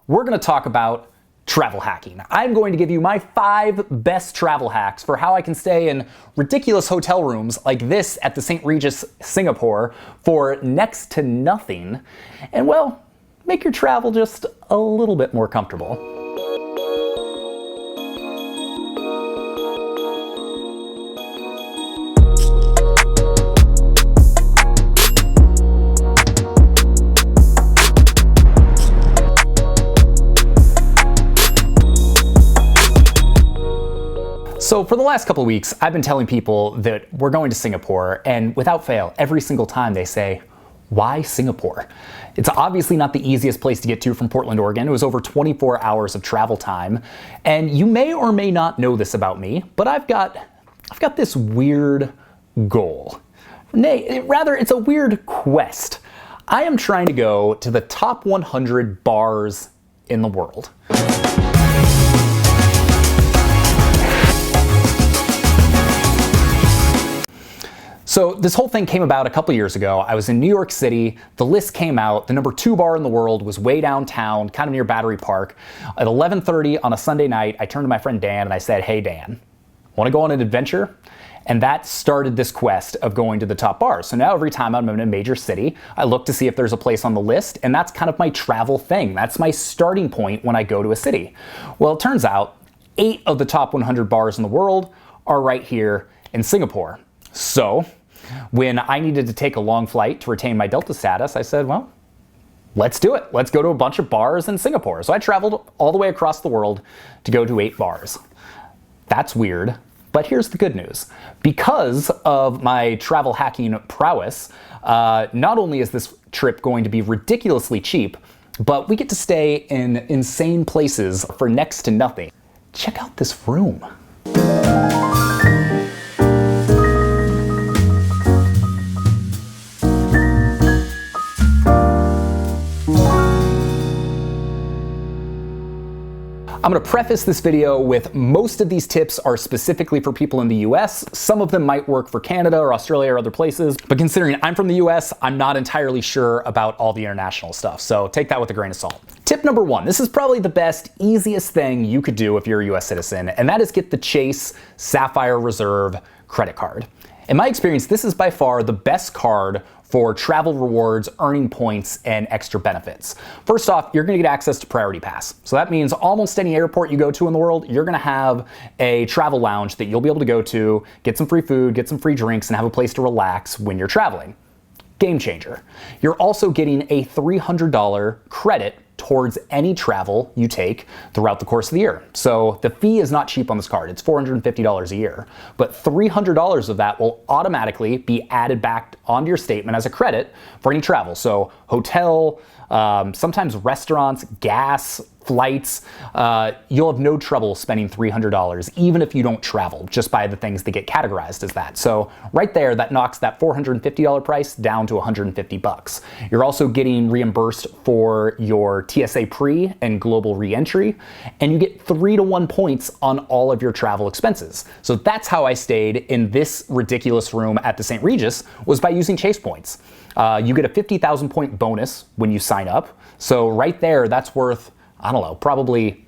we're going to talk about travel hacking. I'm going to give you my 5 best travel hacks for how I can stay in ridiculous hotel rooms like this at the St. Regis, Singapore for next to nothing, and well, make your travel just a little bit more comfortable. So for the last couple of weeks, I've been telling people that we're going to Singapore, and without fail, every single time they say, why Singapore? It's obviously not the easiest place to get to from Portland, Oregon. It was over 24 hours of travel time. And you may or may not know this about me, but I've got this weird goal. Nay, rather, it's a weird quest. I am trying to go to the top 100 bars in the world. So this whole thing came about a couple years ago. I was in New York City, the list came out, the number 2 bar in the world was way downtown, kind of near Battery Park. At 11:30 on a Sunday night, I turned to my friend Dan and I said, hey Dan, want to go on an adventure? And that started this quest of going to the top bars. So now every time I'm in a major city, I look to see if there's a place on the list, and that's kind of my travel thing. That's my starting point when I go to a city. Well, it turns out 8 of the top 100 bars in the world are right here in Singapore. So when I needed to take a long flight to retain my Delta status, I said, well, let's do it. Let's go to a bunch of bars in Singapore. So I traveled all the way across the world to go to 8 bars. That's weird, but here's the good news. Because of my travel hacking prowess, not only is this trip going to be ridiculously cheap, but we get to stay in insane places for next to nothing. Check out this room. I'm going to preface this video with most of these tips are specifically for people in the US. Some of them might work for Canada or Australia or other places, but considering I'm from the US, I'm not entirely sure about all the international stuff, so take that with a grain of salt. Tip number 1, this is probably the best, easiest thing you could do if you're a US citizen, and that is get the Chase Sapphire Reserve credit card. In my experience, this is by far the best card for travel rewards, earning points, and extra benefits. First off, you're gonna get access to Priority Pass. So that means almost any airport you go to in the world, you're gonna have a travel lounge that you'll be able to go to, get some free food, get some free drinks, and have a place to relax when you're traveling. Game changer. You're also getting a $300 credit towards any travel you take throughout the course of the year. So the fee is not cheap on this card. It's $450 a year, but $300 of that will automatically be added back onto your statement as a credit for any travel. So hotel, sometimes restaurants, gas, flights, you'll have no trouble spending $300 even if you don't travel, just by the things that get categorized as that. So right there, that knocks that $450 price down to $150. You're also getting reimbursed for your TSA pre and global re-entry, and you get 3-to-1 points on all of your travel expenses. So that's how I stayed in this ridiculous room at the St. Regis, was by using Chase points. You get a 50,000 point bonus when you sign up. So right there, that's worth, I don't know, probably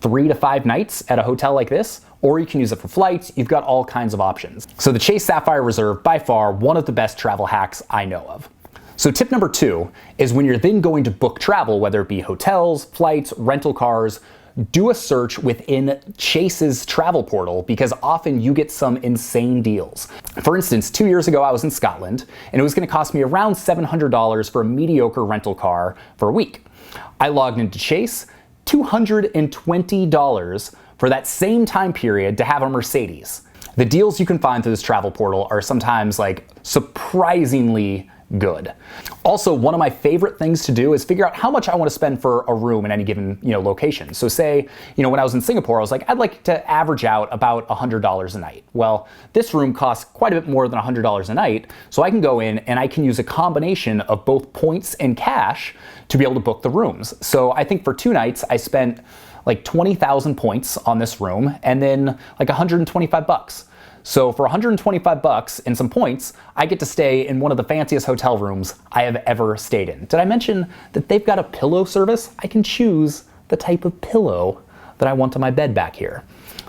3 to 5 nights at a hotel like this, or you can use it for flights. You've got all kinds of options. So the Chase Sapphire Reserve, by far, one of the best travel hacks I know of. So tip number 2 is when you're then going to book travel, whether it be hotels, flights, rental cars, do a search within Chase's travel portal, because often you get some insane deals. For instance, 2 years ago I was in Scotland, and it was going to cost me around $700 for a mediocre rental car for a week. I logged into Chase, $220 for that same time period to have a Mercedes. The deals you can find through this travel portal are sometimes like surprisingly good. Also, one of my favorite things to do is figure out how much I want to spend for a room in any given, location. So say, when I was in Singapore, I was like, I'd like to average out about $100 a night. Well, this room costs quite a bit more than $100 a night, so I can go in and I can use a combination of both points and cash to be able to book the rooms. So I think for 2 nights, I spent like 20,000 points on this room and then like $125. So for 125 bucks and some points, I get to stay in one of the fanciest hotel rooms I have ever stayed in. Did I mention that they've got a pillow service? I can choose the type of pillow that I want on my bed back here.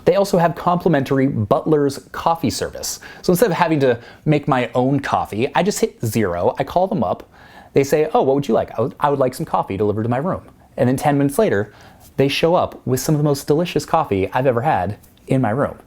They also have complimentary butler's coffee service. So instead of having to make my own coffee, I just hit 0, I call them up, they say, oh, what would you like? I would like some coffee delivered to my room. And then 10 minutes later, they show up with some of the most delicious coffee I've ever had in my room.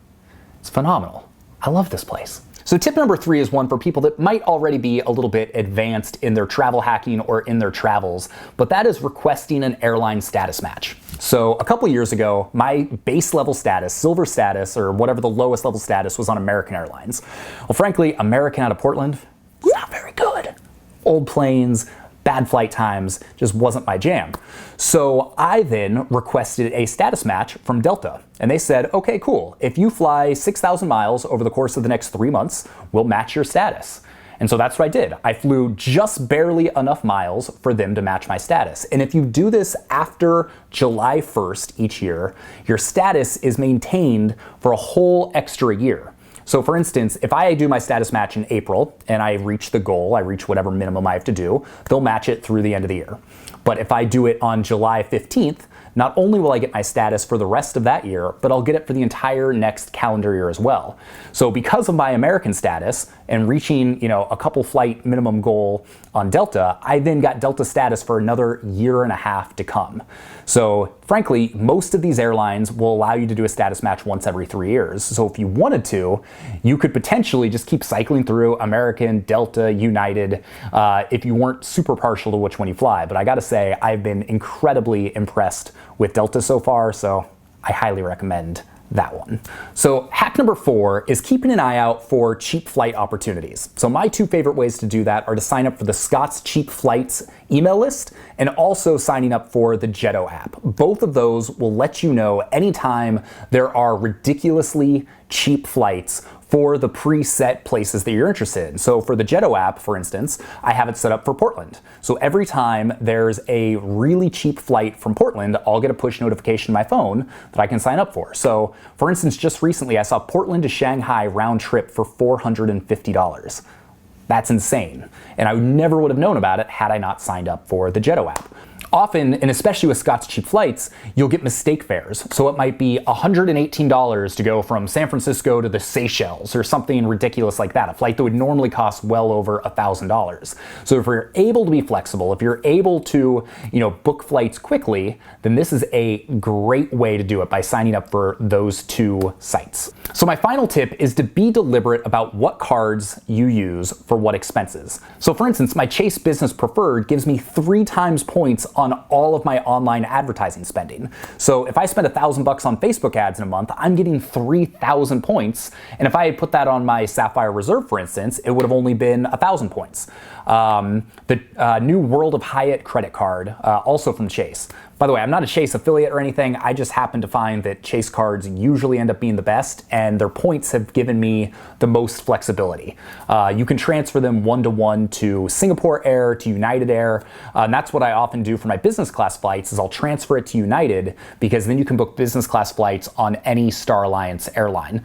It's phenomenal. I love this place. So tip number 3 is one for people that might already be a little bit advanced in their travel hacking or in their travels, but that is requesting an airline status match. So a couple years ago, my base level status, silver status, or whatever the lowest level status was on American Airlines. Well, frankly, American out of Portland, not very good. Old planes, bad flight times, just wasn't my jam. So I then requested a status match from Delta. And they said, okay, cool. If you fly 6,000 miles over the course of the next 3 months, we'll match your status. And so that's what I did. I flew just barely enough miles for them to match my status. And if you do this after July 1st each year, your status is maintained for a whole extra year. So for instance, if I do my status match in April and I reach the goal, I reach whatever minimum I have to do, they'll match it through the end of the year. But if I do it on July 15th, not only will I get my status for the rest of that year, but I'll get it for the entire next calendar year as well. So because of my American status and reaching, a couple flight minimum goal on Delta, I then got Delta status for another year and a half to come. So frankly, most of these airlines will allow you to do a status match once every 3 years. So if you wanted to, you could potentially just keep cycling through American, Delta, United, if you weren't super partial to which one you fly. But I gotta say, I've been incredibly impressed with Delta so far, so I highly recommend that one. So hack number 4 is keeping an eye out for cheap flight opportunities. So my 2 favorite ways to do that are to sign up for the Scott's Cheap Flights email list and also signing up for the Jetto app. Both of those will let you know anytime there are ridiculously cheap flights for the preset places that you're interested in. So for the Jetto app, for instance, I have it set up for Portland. So every time there's a really cheap flight from Portland, I'll get a push notification on my phone that I can sign up for. So for instance, just recently I saw Portland to Shanghai round trip for $450. That's insane. And I never would have known about it had I not signed up for the Jetto app. Often, and especially with Scott's Cheap Flights, you'll get mistake fares. So it might be $118 to go from San Francisco to the Seychelles or something ridiculous like that, a flight that would normally cost well over $1,000. So if you're able to be flexible, if you're able to, book flights quickly, then this is a great way to do it by signing up for those 2 sites. So my final tip is to be deliberate about what cards you use for what expenses. So for instance, my Chase Business Preferred gives me 3 times points on all of my online advertising spending. So if I spend $1,000 on Facebook ads in a month, I'm getting 3,000 points. And if I had put that on my Sapphire Reserve, for instance, it would have only been 1,000 points. The new World of Hyatt credit card, also from Chase. By the way, I'm not a Chase affiliate or anything. I just happen to find that Chase cards usually end up being the best, and their points have given me the most flexibility. You can transfer them one-to-one to Singapore Air, to United Air, and that's what I often do for my business class flights is I'll transfer it to United because then you can book business class flights on any Star Alliance airline.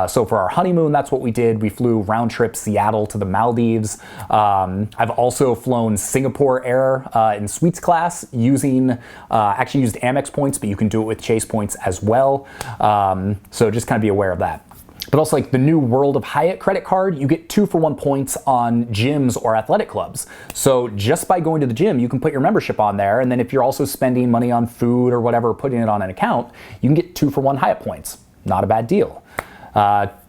So for our honeymoon, that's what we did. We flew round trip Seattle to the Maldives. I've also flown Singapore Air in suites class using actually used Amex points, but you can do it with Chase points as well. So just kind of be aware of that. But also like the new World of Hyatt credit card, you get 2-for-1 points on gyms or athletic clubs. So just by going to the gym, you can put your membership on there. And then if you're also spending money on food or whatever, putting it on an account, you can get 2-for-1 Hyatt points. Not a bad deal.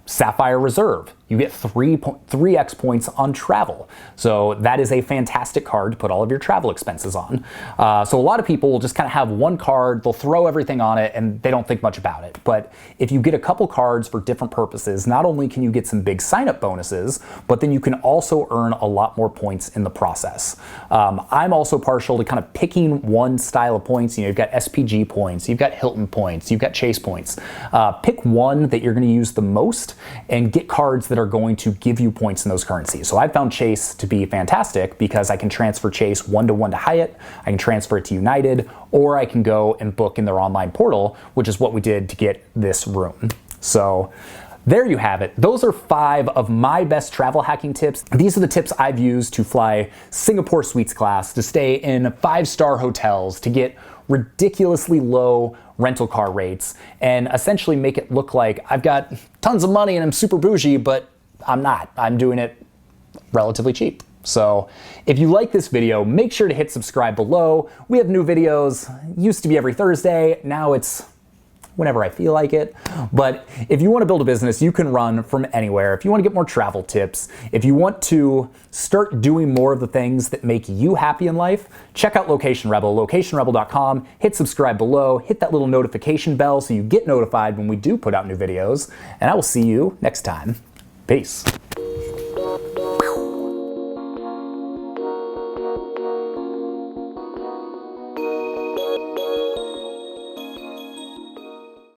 Sapphire Reserve, you get 3x points on travel. So that is a fantastic card to put all of your travel expenses on. So a lot of people will just kind of have one card, they'll throw everything on it and they don't think much about it. But if you get a couple cards for different purposes, not only can you get some big sign-up bonuses, but then you can also earn a lot more points in the process. I'm also partial to kind of picking one style of points. You've got SPG points, you've got Hilton points, you've got Chase points. Pick one that you're going to use the most and get cards that are going to give you points in those currencies. So I found Chase to be fantastic because I can transfer Chase one-to-one to Hyatt, I can transfer it to United, or I can go and book in their online portal, which is what we did to get this room. So There you have it. Those are 5 of my best travel hacking tips. These are the tips I've used to fly Singapore Suites class, to stay in 5-star hotels, to get ridiculously low rental car rates, and essentially make it look like I've got tons of money and I'm super bougie, but I'm not. I'm doing it relatively cheap. So if you like this video, make sure to hit subscribe below. We have new videos. Used to be every Thursday. Now it's whenever I feel like it. But if you want to build a business you can run from anywhere, if you want to get more travel tips, if you want to start doing more of the things that make you happy in life, check out Location Rebel, locationrebel.com, hit subscribe below, hit that little notification bell so you get notified when we do put out new videos, and I will see you next time. Peace.